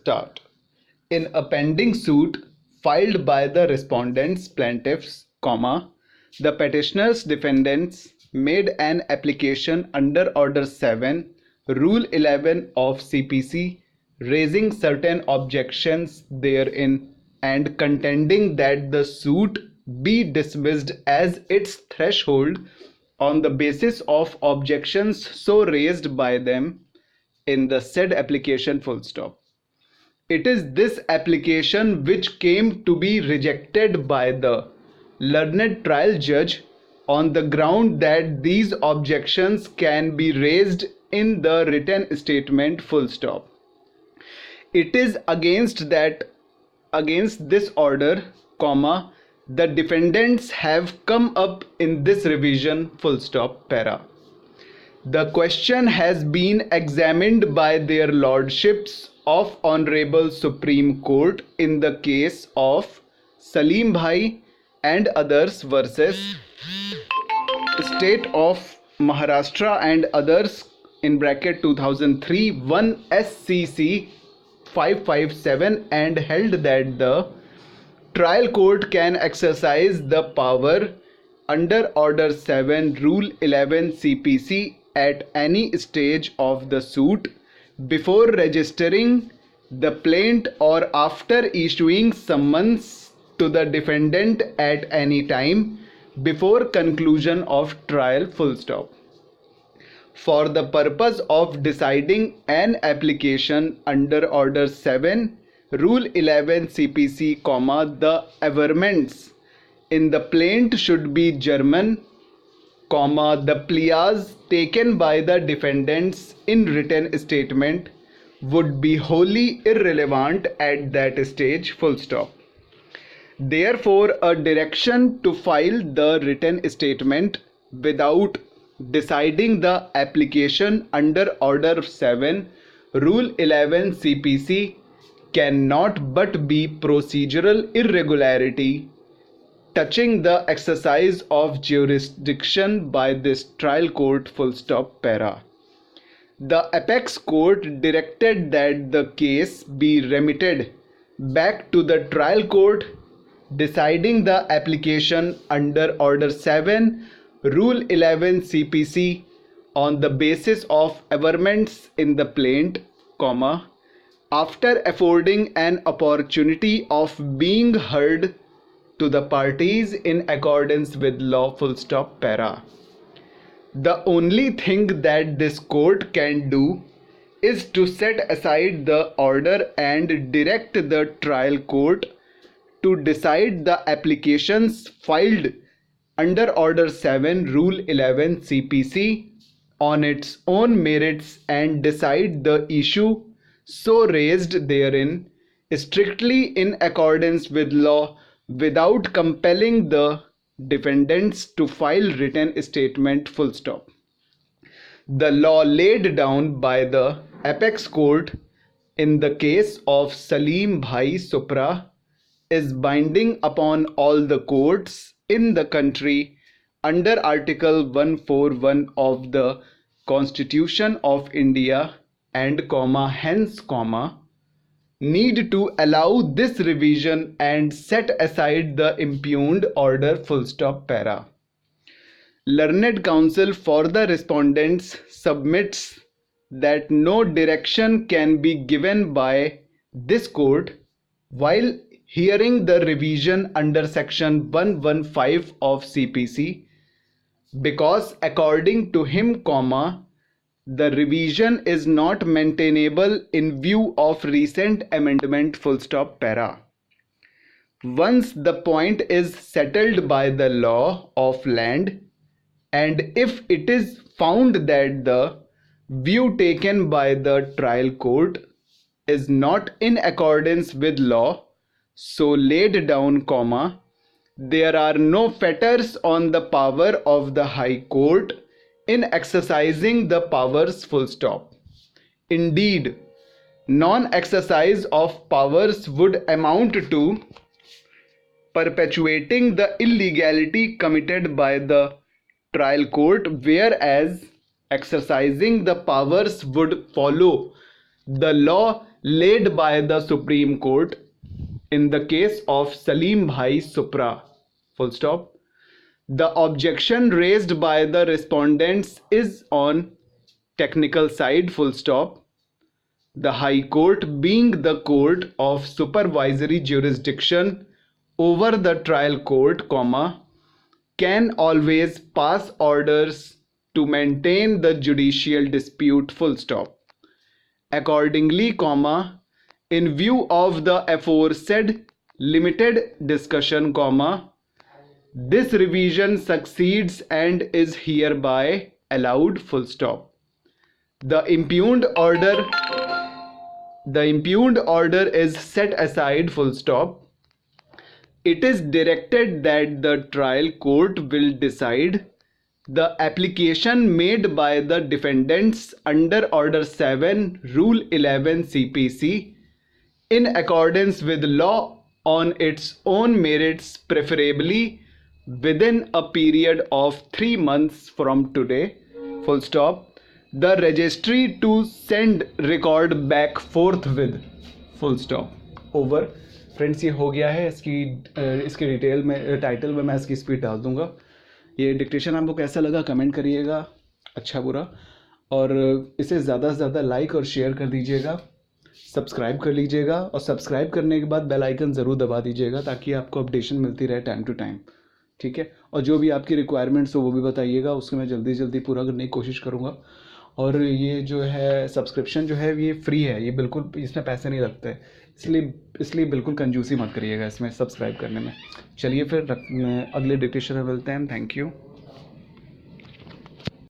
start. In a pending suit filed by the respondents plaintiffs, the petitioners defendants made an application under Order 7, Rule 11 of CPC, raising certain objections therein and contending that the suit be dismissed as its threshold on the basis of objections so raised by them in the said application full stop. It is this application which came to be rejected by the learned trial judge on the ground that these objections can be raised in the written statement full stop. It is against this order, the defendants have come up in this revision full stop para. The question has been examined by their lordships of Honorable Supreme Court in the case of Salim Bhai and others versus State of Maharashtra and others in bracket 2003 1 SCC 557 and held that the trial court can exercise the power under Order 7 Rule 11 CPC at any stage of the suit before registering the plaint or after issuing summons to the defendant at any time before conclusion of trial full stop. For the purpose of deciding an application under Order 7 Rule 11 CPC, the averments in the plaint should be German, the pleas taken by the defendants in written statement would be wholly irrelevant at that stage full stop. Therefore, a direction to file the written statement without deciding the application under Order 7 Rule 11 CPC cannot but be procedural irregularity touching the exercise of jurisdiction by this trial court full stop para. The apex court directed that the case be remitted back to the trial court deciding the application under Order 7 Rule 11 CPC on the basis of averments in the plaint, after affording an opportunity of being heard to the parties in accordance with law full stop para. The only thing that this court can do is to set aside the order and direct the trial court to decide the applications filed under Order 7 Rule 11 CPC on its own merits and decide the issue so raised therein strictly in accordance with law without compelling the defendants to file written statement full stop. The law laid down by the apex court in the case of Salim Bhai Supra is binding upon all the courts in the country under Article 141 of the Constitution of India and hence need to allow this revision and set aside the impugned order full stop para. Learned counsel for the respondents submits that no direction can be given by this court while hearing the revision under section 115 of CPC because according to him, the revision is not maintainable in view of recent amendment full stop para. Once the point is settled by the law of land and if it is found that the view taken by the trial court is not in accordance with law so laid down, there are no fetters on the power of the High Court in exercising the powers full stop. Indeed, non-exercise of powers would amount to perpetuating the illegality committed by the trial court, whereas exercising the powers would follow the law laid by the Supreme Court in the case of Salim Bhai Supra, full stop. The objection raised by the respondents is on technical side, full stop. The High Court, being the court of supervisory jurisdiction over the trial court, comma, can always pass orders to maintain the judicial dispute, full stop. Accordingly, comma, in view of the aforesaid limited discussion, comma, this revision succeeds and is hereby allowed, full stop. The impugned order is set aside, full stop. It is directed that the trial court will decide the application made by the defendants under Order 7, Rule 11 CPC in accordance with law on its own merits, preferably within a period of 3 months from today, full stop. The registry to send record back forthwith, full stop. Over. Friends, ये हो गया है. इसकी detail में title में मैं इसकी speed डाल दूंगा. ये डिक्टेशन आपको कैसा लगा कमेंट करिएगा, अच्छा बुरा, और इसे ज़्यादा से ज़्यादा लाइक और शेयर कर दीजिएगा, सब्सक्राइब कर लीजिएगा, और सब्सक्राइब करने के बाद बेल आइकन ज़रूर दबा दीजिएगा ताकि आपको अपडेशन मिलती रहे टाइम टू टाइम, ठीक है. और जो भी आपकी रिक्वायरमेंट्स हो वो भी बताइएगा, उसको मैं जल्दी पूरा करने की कोशिश करूँगा. और ये जो है सब्सक्रिप्शन जो है ये फ्री है, ये बिल्कुल, इसमें पैसे नहीं लगते, इसलिए बिल्कुल कंजूसी मत करिएगा इसमें सब्सक्राइब करने में. चलिए फिर अगले डिक्टेशन में मिलते हैं. Thank you.